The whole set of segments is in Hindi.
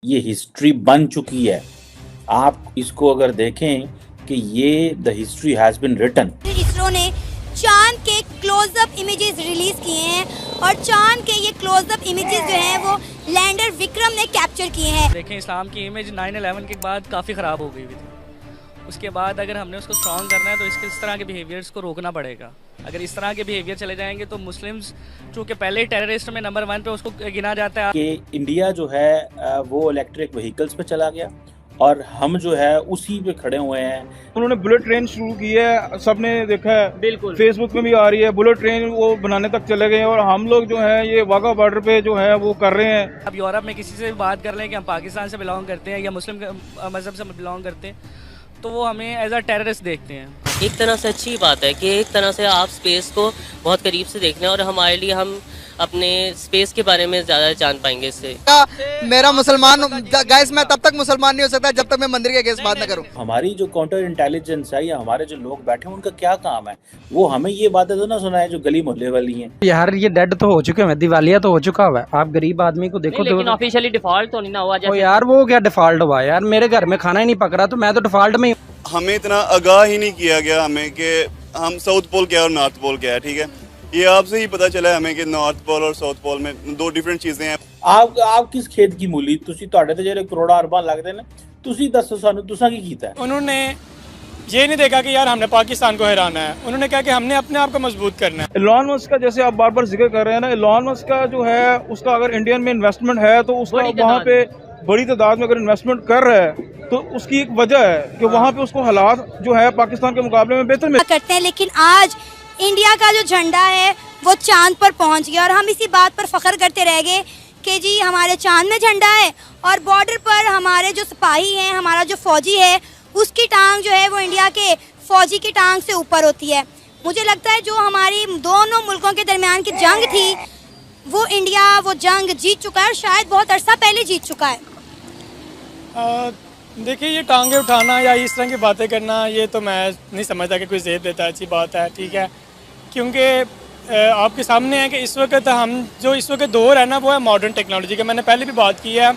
ये हिस्ट्री बन चुकी है। आप इसको अगर देखें कि ये the history has been written. ISRO ने चांद के क्लोजअप इमेजेस रिलीज किए हैं और चांद के ये क्लोजअप इमेजेस जो हैं वो लैंडर विक्रम ने कैप्चर किए हैं। देखें, इस्लाम की इमेज 9/11 के बाद काफ़ी ख़राब हो गई थी। उसके बाद अगर हमने उसको स्ट्रॉन्ग करना है तो इस तरह के बिहेवियर्स को रोकना पड़ेगा। अगर इस तरह के बिहेवियर चले जाएंगे तो मुस्लिम्स, चूँकि पहले ही टेररिस्ट में नंबर 1 पे उसको गिना जाता है कि इंडिया जो है वो इलेक्ट्रिक व्हीकल्स पे चला गया और हम जो है उसी पे खड़े हुए हैं। उन्होंने बुलेट ट्रेन शुरू की है, सबने देखा है, बिल्कुल फेसबुक में भी आ रही है। बुलेट ट्रेन वो बनाने तक चले गए और हम लोग जो है ये वाघा बॉर्डर पे जो है वो कर रहे हैं। अब यूरोप में किसी से भी बात कर लें कि हम पाकिस्तान से बिलोंग करते हैं या मुस्लिम मज़हब से बिलोंग करते हैं तो वो हमें एज अ टेररिस्ट देखते हैं। एक तरह से अच्छी बात है कि एक तरह से आप स्पेस को बहुत करीब से देख रहे हैं और हमारे लिए हम अपने स्पेस के बारे में ज़्यादा जान पाएंगे इससे। मेरा मुसलमान गाइस, मैं तब तक मुसलमान नहीं हो सकता जब तक मैं मंदिर के अगेंस्ट बात न करूं। हमारी जो काउंटर इंटेलिजेंस है या हमारे जो लोग बैठे हैं उनका क्या काम है? वो हमें ये बातें तो ना सुनाए जो गली मोहल्ले वाली हैं। यार ये डेड तो हो चुके हैं, दिवालिया तो हो चुका हुआ है। आप गरीब आदमी को देखो लेकिन ऑफिशियली डिफॉल्ट तो नहीं ना हुआ। तो यार वो क्या डिफॉल्ट हुआ यार? मेरे घर में खाना ही नहीं पक रहा तो मैं तो डिफॉल्ट में। हमें इतना आगाह ही नहीं किया गया हमें कि हम साउथ पोल क्या है और नॉर्थ पोल क्या है। ठीक है, ये आपसे ही पता चला है हमें कि नॉर्थ पोल और साउथ पोल में दो डिफरेंट चीजें हैं। आप किस खेत की मूली? तुसी ਤੁਹਾਡੇ ਤੇ ਜਿਹੜੇ ਕਰੋੜਾਂ ਅਰਬਾਂ ਲੱਗਦੇ ਨੇ, ਤੁਸੀਂ ਦੱਸੋ ਸਾਨੂੰ ਤੁਸੀਂ ਕੀ ਕੀਤਾ है? उन्होंने ये नहीं देखा कि यार हमने पाकिस्तान को हराना है, उन्होंने कहा कि हमने अपने आप को मजबूत करना है। एलॉन मस्क का जैसे आप बार बार जिक्र कर रहे हैं ना, एलॉन मस्क का जो है उसका अगर इंडियन में इन्वेस्टमेंट है तो उसका वहाँ पे बड़ी तादाद में अगर इन्वेस्टमेंट कर रहा है तो उसकी एक वजह है कि वहाँ पे उसको हालात जो है पाकिस्तान के मुकाबले में बेहतर करते हैं। लेकिन आज इंडिया का जो झंडा है वो चांद पर पहुंच गया और हम इसी बात पर फख्र करते रह गए कि जी हमारे चांद में झंडा है और बॉर्डर पर हमारे जो सिपाही हैं, हमारा जो फौजी है, उसकी टांग जो है वो इंडिया के फौजी की टांग से ऊपर होती है। मुझे लगता है जो हमारी दोनों मुल्कों के दरमियान की जंग थी वो इंडिया वो जंग जीत चुका है और शायद बहुत अरसा पहले जीत चुका है। देखिए, ये टांगे उठाना या इस तरह की बातें करना ये तो मैं नहीं समझता कि कोई ज़ेद देता है। अच्छी बात है, ठीक है, क्योंकि आपके सामने है कि इस वक्त हम जो इस वक्त दौर है ना वो है मॉडर्न टेक्नोलॉजी का। मैंने पहले भी बात की है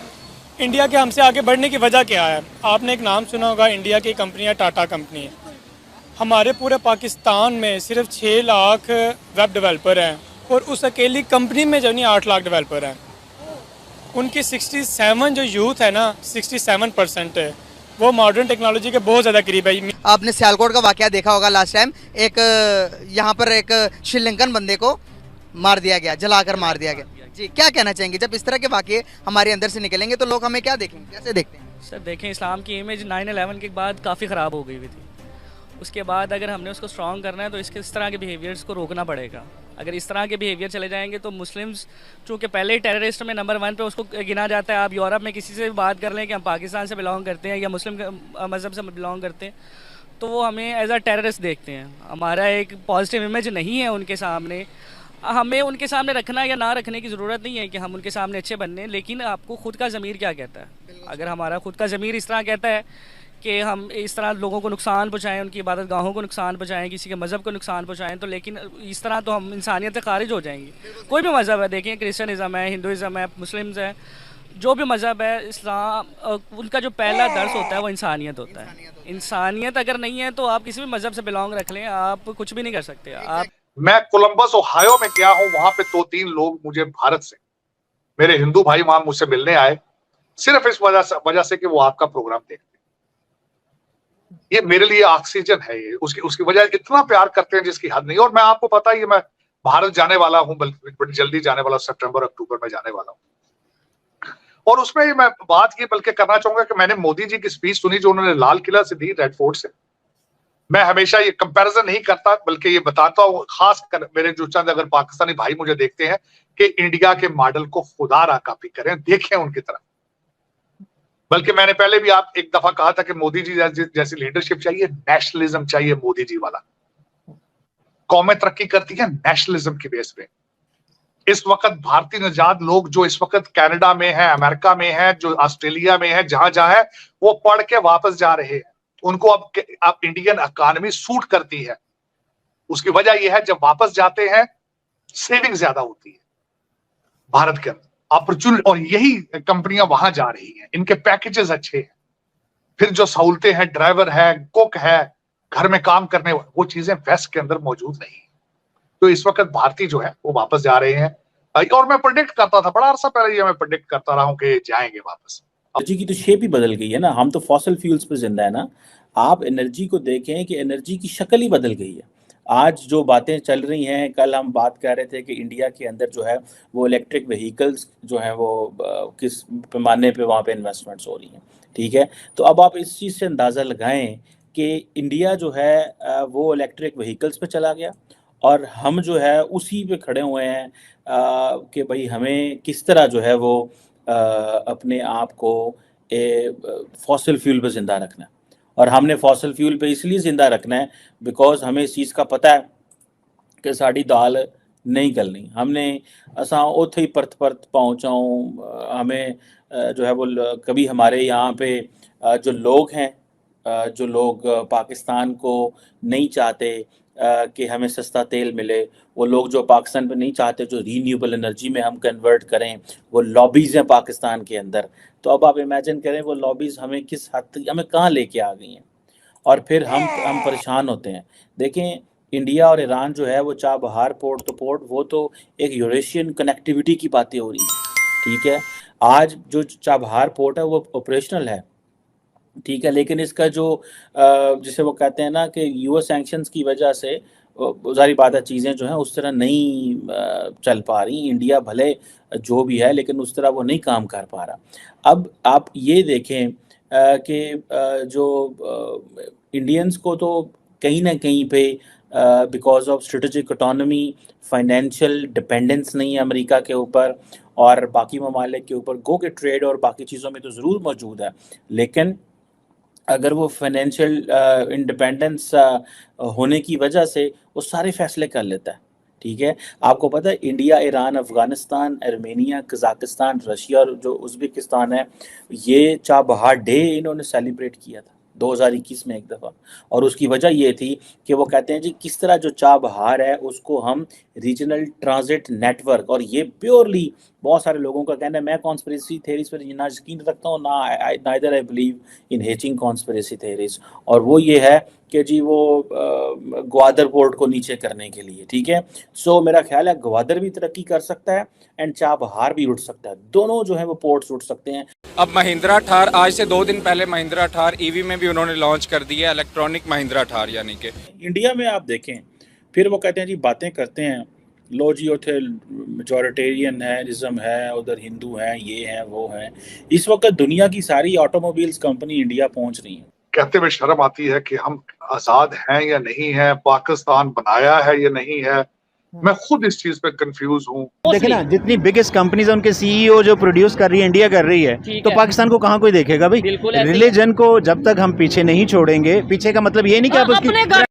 इंडिया के हमसे आगे बढ़ने की वजह क्या है। आपने एक नाम सुना होगा, इंडिया की कंपनी है टाटा कंपनी है। हमारे पूरे पाकिस्तान में सिर्फ 6 लाख वेब डेवलपर हैं और उस अकेली कंपनी में जो नहीं 8 लाख डेवलपर हैं। उनकी 67 जो यूथ है ना 67% है वो मॉडर्न टेक्नोलॉजी के बहुत ज़्यादा करीब है। आपने सियालकोट का वाकया देखा होगा लास्ट टाइम, एक यहाँ पर एक श्रीलंकन बंदे को मार दिया गया, जलाकर मार दिया गया। जी, क्या कहना चाहेंगे जब इस तरह के वाकये हमारे अंदर से निकलेंगे तो लोग हमें क्या देखेंगे, कैसे देखते हैं? सर देखें, इस्लाम की इमेज 9/11 के बाद काफ़ी ख़राब हो गई थी। उसके बाद अगर हमने उसको स्ट्रॉन्ग करना है तो इस तरह के बिहेवियर्स को रोकना पड़ेगा। अगर इस तरह के बिहेवियर चले जाएंगे तो मुस्लिम्स, चूँकि पहले ही टेररिस्ट में नंबर 1 पे उसको गिना जाता है। आप यूरोप में किसी से भी बात कर लें कि हम पाकिस्तान से बिलोंग करते हैं या मुस्लिम मज़हब से बिलोंग करते हैं तो वो हमें एज अ टेररिस्ट देखते हैं। हमारा एक पॉजिटिव इमेज नहीं है उनके सामने। हमें उनके सामने रखना या ना रखने की ज़रूरत नहीं है कि हम उनके सामने अच्छे बनने, लेकिन आपको खुद का ज़मीर क्या कहता है। अगर हमारा खुद का ज़मीर इस तरह कहता है कि हम इस तरह लोगों को नुकसान पहुँचाएँ, उनकी इबादत गाहों को नुकसान पहुँचाएँ, किसी के मज़हब को नुकसान पहुँचाएँ, तो लेकिन इस तरह तो हम इंसानियत से खारिज हो जाएंगे। कोई भी मज़हब है, देखें क्रिश्चियनिज़म है, हिंदुज़म है, मुस्लिम्स है, जो भी मज़हब है, इस्लाम, उनका जो पहला दर्स होता है वो इंसानियत होता है। इंसानियत अगर नहीं है तो आप किसी भी मज़हब से बिलोंग रख लें, आप कुछ भी नहीं कर सकते। आप मैं कोलंबस ओहायो में गया हूँ, वहां पे 2-3 लोग मुझे भारत से, मेरे हिंदू भाई वहां मुझसे मिलने आए सिर्फ इस वजह से कि वो आपका प्रोग्राम देखते। ये मेरे लिए ऑक्सीजन है। ये उसकी वजह इतना प्यार करते हैं जिसकी हद नहीं। और मैं आपको पता ही है मैं भारत जाने वाला हूँ, बल्कि जल्दी जाने वाला, सितंबर अक्टूबर में जाने वाला हूँ। और उसमें मैं बात ये बल्कि करना चाहूंगा कि मैंने मोदी जी की स्पीच सुनी जो उन्होंने लाल किला से दी, रेड फोर्ट से। मैं हमेशा ये कंपैरिजन नहीं करता बल्कि ये बताता हूँ, खास कर मेरे जो चंद अगर पाकिस्तानी भाई मुझे देखते हैं, कि इंडिया के मॉडल को खुदारा कॉपी करें, देखें उनकी तरफ। बल्कि मैंने पहले भी आप एक दफा कहा था कि मोदी जी जैसी लीडरशिप चाहिए, नेशनलिज्म चाहिए मोदी जी वाला। कौमें तरक्की करती है नेशनलिज्म की बेस पे। इस वक्त भारतीय नजात लोग जो इस वक्त कनाडा में है, अमेरिका में है, जो ऑस्ट्रेलिया में है, जहां जहां है, वो पढ़ के वापस जा रहे हैं। उनको अब इंडियन इकोनॉमी सूट करती है। उसकी वजह यह है जब वापस जाते हैं सेविंग ज्यादा होती है भारत के अंदर। अपॉर्चुनिटी, और यही कंपनियां वहां जा रही हैं, इनके पैकेजेस अच्छे हैं, फिर जो सहूलतें हैं, ड्राइवर है, कुक है, घर में काम करने, वो चीजें वेस्ट के अंदर मौजूद नहीं। तो इस वक्त भारतीय जो है वो वापस जा रहे हैं, और मैं प्रेडिक्ट करता था, बड़ा अरसा पहले ये मैं प्रेडिक्ट करता रहा हूं कि जाएंगे वापस। एनर्जी की तो शेप ही बदल गई है ना, हम तो फॉसिल फ्यूल्स पे जिंदा है ना। आप एनर्जी को देखें कि एनर्जी की शक्ल ही बदल गई है। आज जो बातें चल रही हैं, कल हम बात कर रहे थे कि इंडिया के अंदर जो है वो इलेक्ट्रिक व्हीकल्स जो है वो किस पैमाने पे वहाँ पे इन्वेस्टमेंट्स हो रही हैं, ठीक है। तो अब आप इस चीज़ से अंदाज़ा लगाएं कि इंडिया जो है वो इलेक्ट्रिक व्हीकल्स पे चला गया और हम जो है उसी पे खड़े हुए हैं कि भाई हमें किस तरह जो है वो अपने आप को फॉसिल फ्यूल पे ज़िंदा रखना है। और हमने फॉसिल फ्यूल पे इसलिए ज़िंदा रखना है बिकॉज हमें इस चीज़ का पता है कि साड़ी दाल नहीं गलनी, हमने असा उथे ही परत पहुँचाऊँ, हमें जो है वो कभी हमारे यहाँ पे जो लोग हैं, जो लोग पाकिस्तान को नहीं चाहते कि हमें सस्ता तेल मिले, वो लोग जो पाकिस्तान पे नहीं चाहते जो रीन्यूएबल एनर्जी में हम कन्वर्ट करें, वो लॉबीज़ हैं पाकिस्तान के अंदर। तो अब आप इमेजिन करें वो लॉबीज़ हमें किस हद तक, हमें कहाँ लेके आ गई हैं, और फिर हम परेशान होते हैं। देखें इंडिया और ईरान जो है वो चाबहार पोर्ट तो पोर्ट, वो तो एक यूरेशियन कनेक्टिविटी की बातें हो रही हैं, ठीक है। आज जो चाबहार पोर्ट है वो ऑपरेशनल है, ठीक है, लेकिन इसका जो जिसे वो कहते हैं ना कि यूएस सैंक्शंस की वजह से सारी बात है, चीज़ें जो हैं उस तरह नहीं चल पा रही। इंडिया भले जो भी है लेकिन उस तरह वो नहीं काम कर पा रहा। अब आप ये देखें कि जो इंडियंस को तो कहीं ना कहीं पे because of strategic autonomy, financial dependence नहीं है अमेरिका के ऊपर और बाकी ममालिक के ऊपर, गो के ट्रेड और बाकी चीज़ों में तो ज़रूर मौजूद है, लेकिन अगर वो फाइनेंशियल इंडिपेंडेंस होने की वजह से वो सारे फैसले कर लेता है, ठीक है। आपको पता है India, Iran, Afghanistan, Armenia, Kazakhstan, Russia और जो उज़्बेकिस्तान है, ये चाबहार डे इन्होंने सेलिब्रेट किया था 2021 में एक दफ़ा, और उसकी वजह ये थी कि वो कहते हैं जी किस तरह जो चाबहार है उसको हम रीजनल ट्रांजिट नेटवर्क, और ये प्योरली बहुत सारे लोगों का कहना है, मैं कॉन्स्पिरेसी थेरीज पर ना यकीन रखता हूँ, neither I believe in hatching conspiracy theories, और वो ये है कि जी वो ग्वादर पोर्ट को नीचे करने के लिए, ठीक है। सो मेरा ख्याल है ग्वादर भी तरक्की कर सकता है एंड चाबहार भी उठ सकता है, दोनों जो है वो पोर्ट्स उठ सकते हैं। अब महिंद्रा थार, आज से 2 दिन पहले महिंद्रा थार ईवी में भी उन्होंने लॉन्च कर दी है, इलेक्ट्रॉनिक महिंद्रा थार, यानी कि इंडिया में आप देखें फिर वो कहते हैं जी बातें करते हैं, लो जी उथे मेजॉरिटेरियनिज्म है, उधर हिंदू हैं, ये हैं वो हैं। इस वक्त दुनिया की सारी ऑटोमोबाइल्स कंपनी इंडिया पहुंच रही हैं। कहते हुए शर्म आती है कि हम आजाद हैं या नहीं है, पाकिस्तान बनाया है या नहीं है, मैं खुद इस चीज पे कंफ्यूज हूँ। देखिए ना, जितनी बिगेस्ट कंपनीज है उनके सीईओ जो प्रोड्यूस कर रही है, इंडिया कर रही है, तो पाकिस्तान को कहाँ कोई देखेगा भाई। रिलीजन को जब तक हम पीछे नहीं छोड़ेंगे, पीछे का मतलब ये नहीं कि आप उसकी